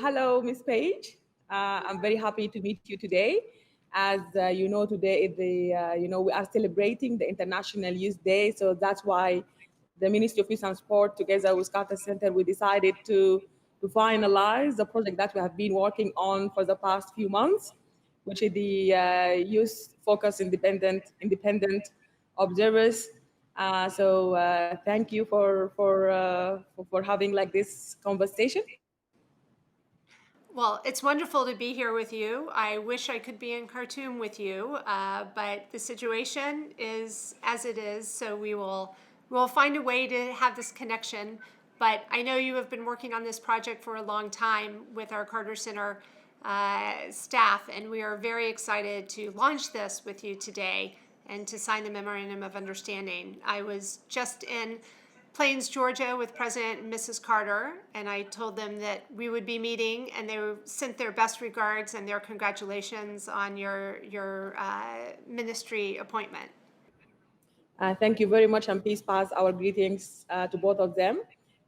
Hello, Miss Paige. I'm very happy to meet you today. As you know, today is we are celebrating the International Youth Day, so that's why the Ministry of Youth and Sport, together with Carter Center, we decided to finalize the project that we have been working on for the past few months, which is the Youth Focus Independent Observers. Thank you for having like this conversation. Well, it's wonderful to be here with you. I wish I could be in Khartoum with you, but the situation is as it is. So we'll find a way to have this connection. But I know you have been working on this project for a long time with our Carter Center staff, and we are very excited to launch this with you today and to sign the memorandum of understanding. I was just in Plains, Georgia, with President and Mrs. Carter, and I told them that we would be meeting, and they sent their best regards and their congratulations on your ministry appointment. Thank you very much, and please pass our greetings to both of them,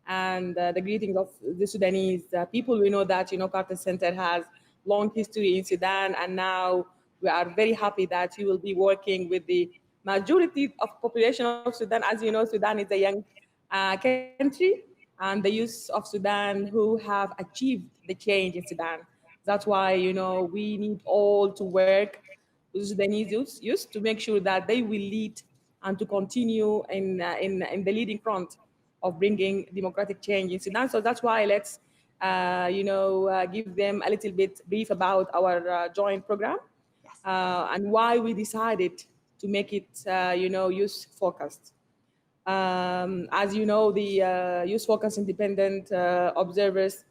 and the greetings of the Sudanese people. We know that Carter Center has long history in Sudan, and now we are very happy that you will be working with the majority of population of Sudan. As you know, Sudan is a young country, and the youth of Sudan who have achieved the change in Sudan. That's why we need all to work with Sudanese youth to make sure that they will lead and to continue in the leading front of bringing democratic change in Sudan. So that's why let's give them a little bit brief about our joint program Yes. and why we decided to make it youth focused. As you know, the youth focused independent observers,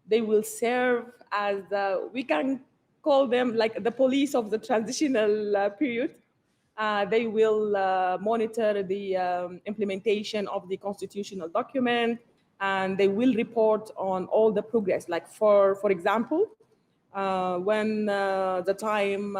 they will serve as we can call them like the police of the transitional period. They will monitor the implementation of the constitutional document, and they will report on all the progress. Like for example, when the time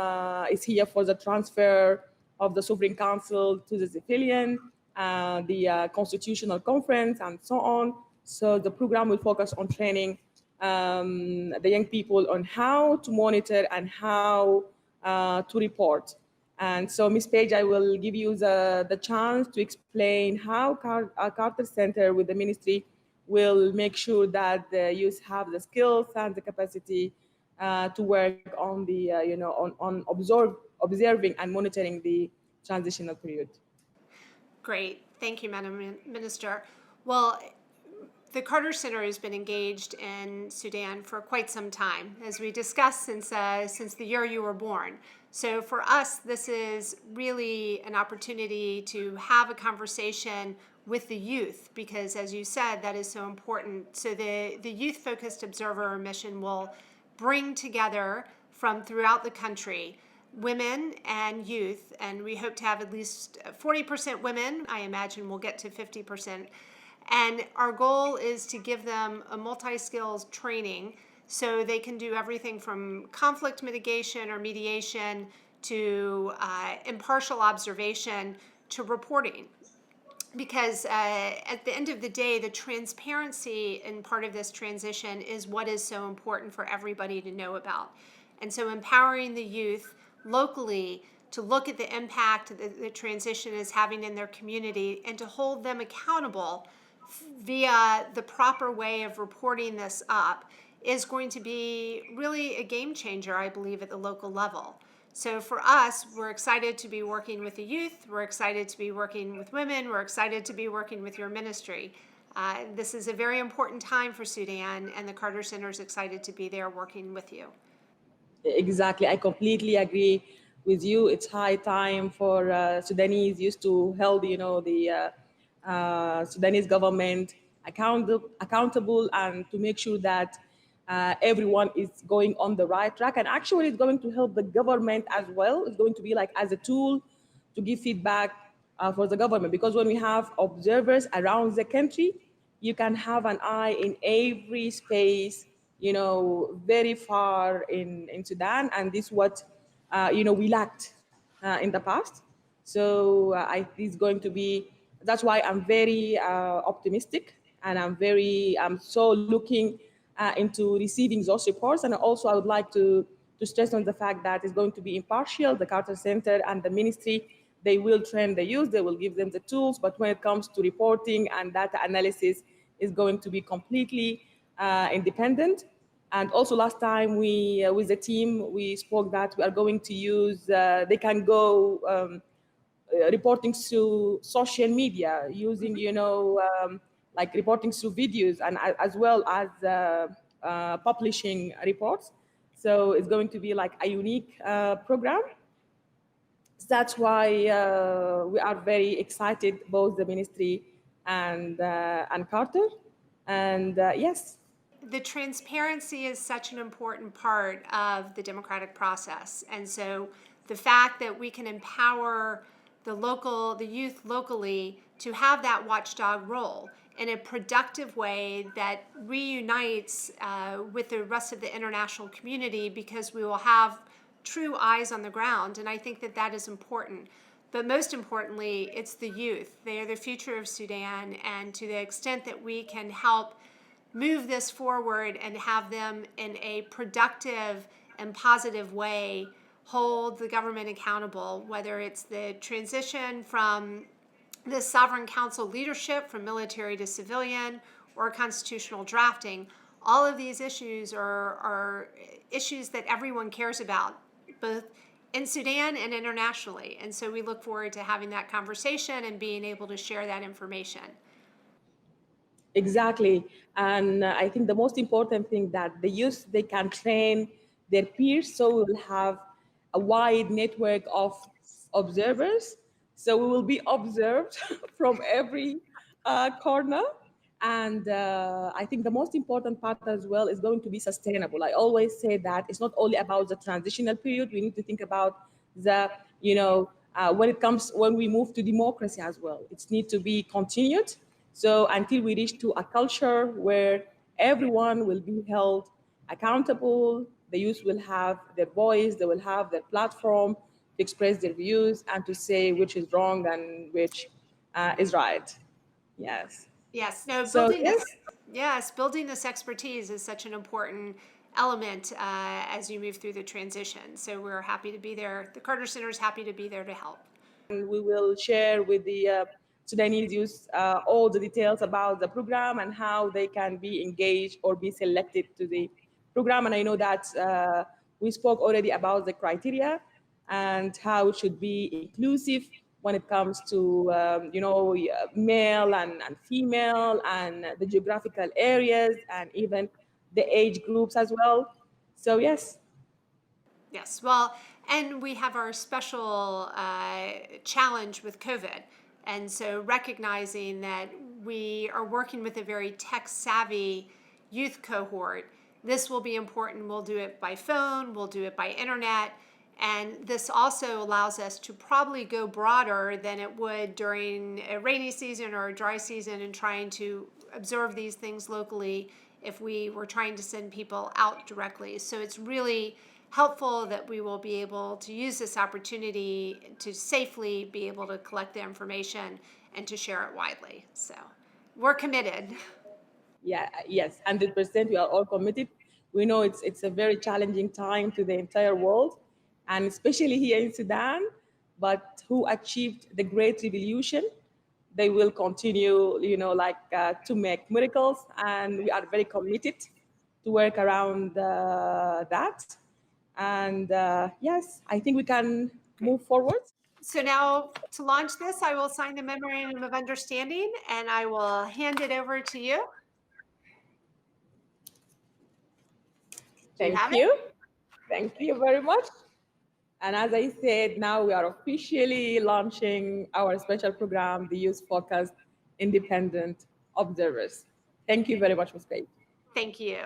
is here for the transfer of the Sovereign Council to the civilian, the Constitutional Conference, and so on. So the program will focus on training the young people on how to monitor and how to report. And so, Ms. Page, I will give you the chance to explain how Carter Center with the ministry will make sure that the youth have the skills and the capacity to work on the, observing and monitoring the transitional period. Great. Thank you, Madam Minister. Well, the Carter Center has been engaged in Sudan for quite some time, as we discussed since the year you were born. So for us, this is really an opportunity to have a conversation with the youth, because as you said, that is so important. So the youth-focused observer mission will bring together from throughout the country women and youth, and we hope to have at least 40% women. I imagine we'll get to 50%. And our goal is to give them a multi-skills training so they can do everything from conflict mitigation or mediation to impartial observation to reporting. Because at the end of the day, the transparency in part of this transition is what is so important for everybody to know about. And so empowering the youth locally to look at the impact that the transition is having in their community and to hold them accountable via the proper way of reporting this up is going to be really a game changer, I believe, at the local level. So for us, we're excited to be working with the youth. We're excited to be working with women. We're excited to be working with your ministry. This is a very important time for Sudan, and the Carter Center is excited to be there working with you. Exactly. I completely agree with you. It's high time for Sudanese youth to hold, the Sudanese government accountable and to make sure that everyone is going on the right track. And actually, it's going to help the government as well. It's going to be like as a tool to give feedback for the government. Because when we have observers around the country, you can have an eye in every space, very far in Sudan. And this is what, we lacked in the past. So it's going to be, that's why I'm very optimistic, and I'm so looking into receiving those reports. And also, I would like to stress on the fact that it's going to be impartial. The Carter Center and the ministry, they will train the youth, they will give them the tools, but when it comes to reporting and data analysis, is going to be completely independent. And also last time we, with the team, we spoke that we are going to use, they can go reporting through social media using, like reporting through videos and as well as publishing reports. So it's going to be like a unique program. That's why we are very excited, both the ministry and Carter. And yes. The transparency is such an important part of the democratic process. And so the fact that we can empower the youth locally to have that watchdog role in a productive way that reunites with the rest of the international community, because we will have true eyes on the ground. And I think that that is important. But most importantly, it's the youth. They are the future of Sudan. And to the extent that we can help move this forward and have them in a productive and positive way hold the government accountable, whether it's the transition from the Sovereign Council leadership from military to civilian or constitutional drafting. All of these issues are issues that everyone cares about, both in Sudan and internationally. And so we look forward to having that conversation and being able to share that information. Exactly. And I think the most important thing that the youth, they can train their peers, so we will have a wide network of observers. So we will be observed from every corner. And I think the most important part as well is going to be sustainable. I always say that it's not only about the transitional period. We need to think about the, when we move to democracy as well. It needs to be continued. So until we reach to a culture where everyone will be held accountable, the youth will have their voice, they will have their platform to express their views and to say which is wrong and which is right. Yes. Yes. No, So yes. building this expertise is such an important element as you move through the transition. So we're happy to be there. The Carter Center is happy to be there to help. And we will share with the Sudanese youth all the details about the program and how they can be engaged or be selected to the program. And I know that we spoke already about the criteria and how it should be inclusive when it comes to, male and female and the geographical areas and even the age groups as well. So yes. Yes, well, and we have our special challenge with COVID. And so recognizing that we are working with a very tech savvy youth cohort, this will be important. We'll do it by phone, we'll do it by internet. And this also allows us to probably go broader than it would during a rainy season or a dry season and trying to observe these things locally if we were trying to send people out directly. So it's really helpful that we will be able to use this opportunity to safely be able to collect the information and to share it widely. So we're committed. Yeah, yes, 100%. We are all committed. We know it's a very challenging time to the entire world, and especially here in Sudan. But who achieved the great revolution? They will continue, to make miracles, and we are very committed to work around that. And yes, I think we can move forward. So now to launch this, I will sign the memorandum of understanding and I will hand it over to you. Do you Thank have it? you. Thank you very much. And as I said, now we are officially launching our special program, the Youth Focused Independent Observers. Thank you very much, Ms. Paige. Thank you.